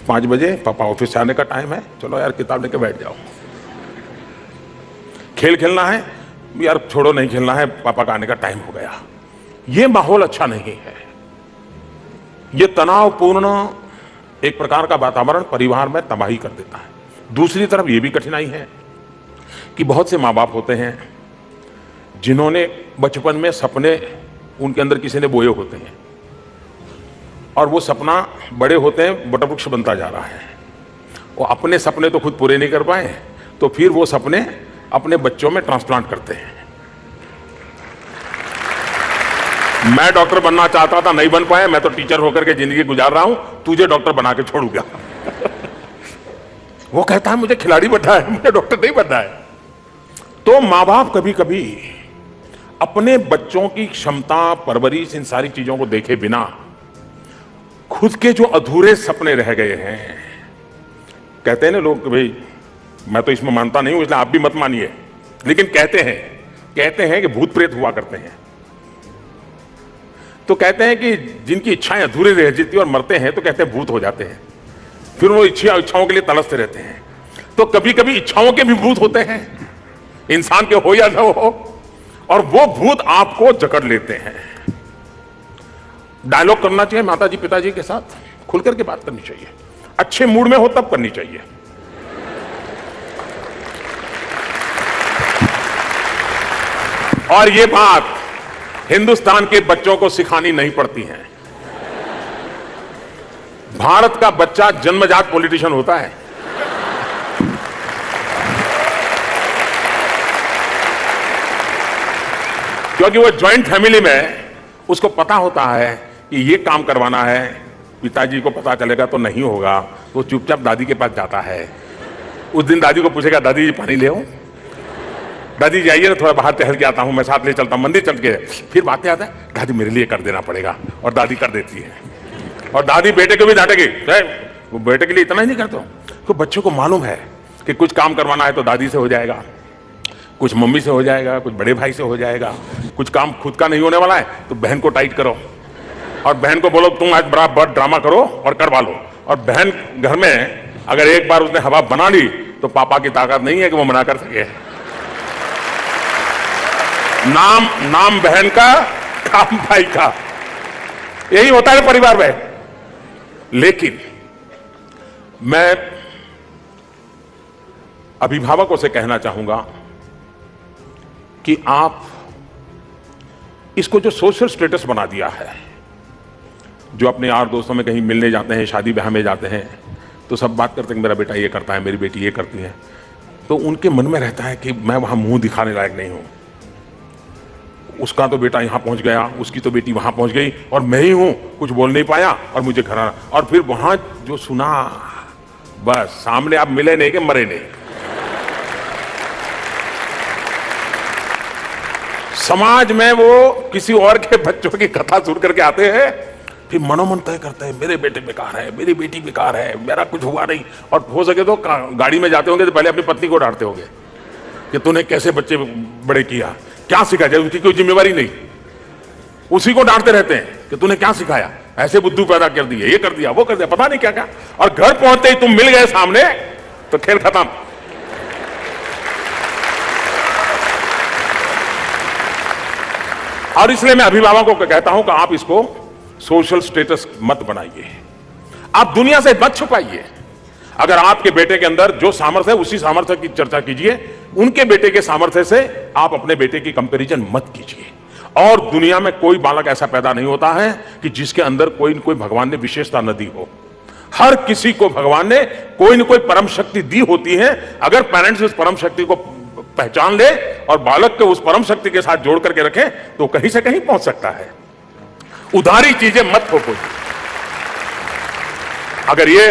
5 बजे पापा ऑफिस से आने का टाइम है, चलो यार किताब लेके बैठ जाओ। खेल खेलना है, यार छोड़ो नहीं खेलना है, पापा का आने का टाइम हो गया। ये माहौल अच्छा नहीं है। ये तनावपूर्ण एक प्रकार का वातावरण परिवार में तबाही कर देता है। दूसरी तरफ ये भी कठिनाई है कि बहुत से माँ बाप होते हैं जिन्होंने बचपन में सपने उनके अंदर किसी ने बोए होते हैं और वो सपना बड़े होते हैं वटवृक्ष बनता जा रहा है। वो अपने सपने तो खुद पूरे नहीं कर पाए, तो फिर वो सपने अपने बच्चों में ट्रांसप्लांट करते हैं। मैं डॉक्टर बनना चाहता था, नहीं बन पाया, मैं तो टीचर होकर के जिंदगी गुजार रहा हूं, तुझे डॉक्टर बना के छोड़ूंगा। वो कहता है मुझे खिलाड़ी बनना है, मुझे डॉक्टर नहीं बनना है। तो मां बाप कभी कभी अपने बच्चों की क्षमता, परवरिश, इन सारी चीजों को देखे बिना खुद के जो अधूरे सपने रह गए हैं, कहते हैं ना लोग, भाई मैं तो इसमें मानता नहीं हूं इसलिए आप भी मत मानिए, लेकिन कहते हैं कि भूत प्रेत हुआ करते हैं। तो कहते हैं कि जिनकी इच्छाएं अधूरी रह जाती और मरते हैं तो कहते हैं भूत हो जाते हैं, फिर वो इच्छाओं के लिए तड़पते रहते हैं। तो कभी कभी इच्छाओं के भी भूत होते हैं, इंसान के हो या न हो, और वो भूत आपको जकड़ लेते हैं। डायलॉग करना चाहिए माता जी पिताजी के साथ, खुल करके बात करनी चाहिए, अच्छे मूड में हो तब करनी चाहिए। और ये बात हिंदुस्तान के बच्चों को सिखानी नहीं पड़ती है। भारत का बच्चा जन्मजात पॉलिटिशियन होता है। क्योंकि वो जॉइंट फैमिली में उसको पता होता है कि ये काम करवाना है, पिताजी को पता चलेगा तो नहीं होगा, तो चुपचाप दादी के पास जाता है। उस दिन दादी को पूछेगा, दादी जी पानी ले आओ, दादी जी आइए ना थोड़ा बाहर टहल के आता हूं, मैं साथ ले चलता हूं, मंदिर चल के। फिर बातें आता है, दादी मेरे लिए कर देना पड़ेगा, और दादी कर देती है। और दादी बेटे को भी डांटेगी, वो बेटे के लिए इतना ही नहीं करते हो। तो बच्चों को मालूम है कि कुछ काम करवाना है तो दादी से हो जाएगा, कुछ मम्मी से हो जाएगा, कुछ बड़े भाई से हो जाएगा, कुछ काम खुद का नहीं होने वाला है तो बहन को टाइट करो और बहन को बोलो तुम आज बड़ा ड्रामा करो और करवा लो। और बहन घर में अगर एक बार उसने हवा बना ली तो पापा की ताकत नहीं है कि वो मना कर सके। नाम बहन का, काम भाई का, यही होता है परिवार में। लेकिन मैं अभिभावकों से कहना चाहूंगा कि आप इसको जो सोशल स्टेटस बना दिया है, जो अपने यार दोस्तों में कहीं मिलने जाते हैं, शादी ब्याह में जाते हैं, तो सब बात करते हैं मेरा बेटा ये करता है, मेरी बेटी ये करती है, तो उनके मन में रहता है कि मैं वहां मुंह दिखाने लायक नहीं हूं। उसका तो बेटा यहां पहुंच गया, उसकी तो बेटी वहां पहुंच गई, और मैं ही हूं कुछ बोल नहीं पाया और मुझे घर आना। और फिर वहां जो सुना, बस सामने आप मिले नहीं कि मरे नहीं। समाज में वो किसी और के बच्चों की कथा सुन करके आते हैं, फिर मनोमन तय करते हैं मेरे बेटे बेकार है, मेरी बेटी बेकार है, मेरा कुछ हुआ नहीं। और हो सके तो गाड़ी में जाते होंगे तो पहले अपनी पत्नी को डांटते होंगे कि तूने कैसे बच्चे बड़े किया, क्या सिखाया, जब उसकी कोई जिम्मेवारी नहीं, उसी को डांटते रहते हैं कि तूने क्या सिखाया, ऐसे बुद्धू पैदा कर दिए, ये कर दिया, वो कर दिया, पता नहीं क्या क्या। और घर पहुंचते ही तुम मिल गए सामने तो खेल खत्म। और इसलिए मैं अभिभावकों को कहता हूं कि आप इसको सोशल स्टेटस मत बनाइए, आप दुनिया से मत छुपाइए। अगर आपके बेटे के अंदर जो सामर्थ्य है उसी सामर्थ्य की चर्चा कीजिए, उनके बेटे के सामर्थ्य से आप अपने बेटे की कंपैरिजन मत कीजिए। और दुनिया में कोई बालक ऐसा पैदा नहीं होता है कि जिसके अंदर कोई न कोई भगवान ने विशेषता न दी हो। हर किसी को भगवान ने कोई न कोई परम शक्ति दी होती है। अगर पेरेंट्स उस परम शक्ति को पहचान ले और बालक को उस परम शक्ति के साथ जोड़ करके रखें तो कहीं से कहीं पहुंच सकता है। उधारी चीजें मत थोपो। अगर ये